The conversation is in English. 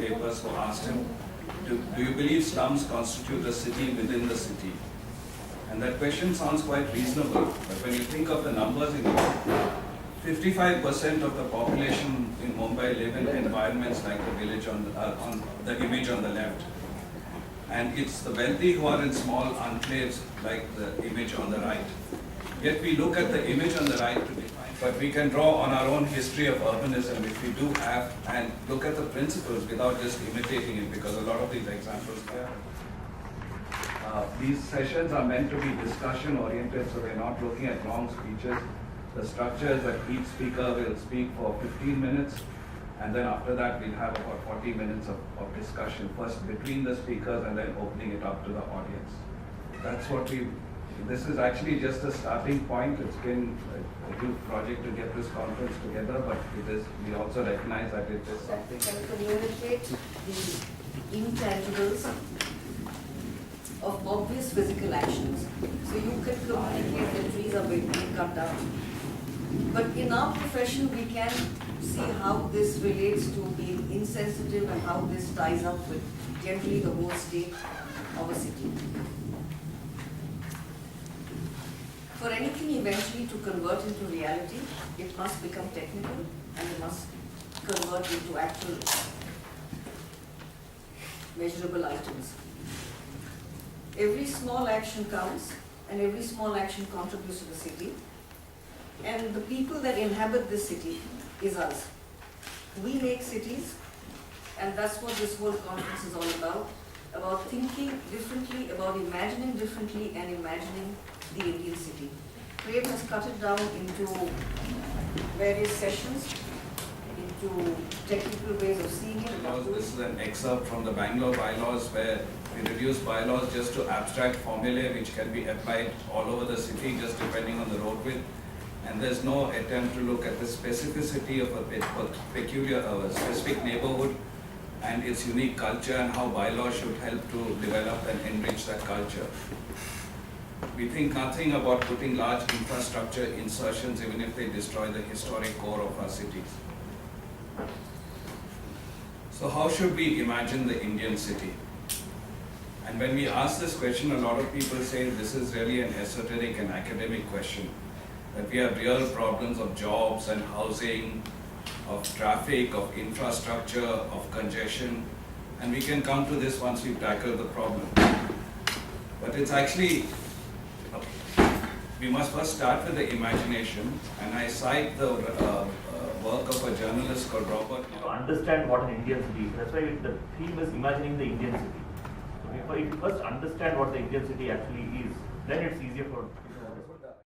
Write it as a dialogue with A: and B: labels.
A: papers who asked him, do you believe slums constitute a city within the city? And that question sounds quite reasonable, but when you think of the numbers in India, 55% of the population in Mumbai live in environments like the village on the image on the left. And it's the wealthy who are in small enclaves like the image on the right. Yet we look at the image on the right to define, but we can draw on our own history of urbanism if we do have, and look at the principles without just imitating it, because a lot of these examples here. These sessions are meant to be discussion oriented, so we're not looking at long speeches. The structure is that each speaker will speak for 15 minutes, and then after that we'll have about 40 minutes of discussion, first between the speakers and then opening it up to the audience. That's what this is actually just a starting point. It's been a huge project to get this conference together, but we also recognize that it is something.
B: Can communicate the intangibles of obvious physical actions. So you can communicate that trees are being cut down. But in our profession, we can see how this relates to being insensitive and how this ties up with generally the whole state of a city. For anything eventually to convert into reality, it must become technical and it must convert into actual measurable items. Every small action counts and every small action contributes to the city. And the people that inhabit this city is us. We make cities, and that's what this whole conference is all about thinking differently, about imagining differently and imagining the Indian city. Prem has cut it down into various sessions, into technical ways of seeing it.
A: This is an excerpt from the Bangalore bylaws where we reduced bylaws just to abstract formulae which can be applied all over the city just depending on the road width. And there's no attempt to look at the specificity of a specific neighborhood and its unique culture and how bylaws should help to develop and enrich that culture. We think nothing about putting large infrastructure insertions even if they destroy the historic core of our cities. So how should we imagine the Indian city? And when we ask this question, a lot of people say this is really an esoteric and academic question. That we have real problems of jobs and housing, of traffic, of infrastructure, of congestion, and we can come to this once we've tackled the problem. But it's actually, we must first start with the imagination, and I cite the work of a journalist called Robert.
C: To understand what an Indian city is, that's why the theme is imagining the Indian city. So if you first understand what the Indian city actually is, then it's easier for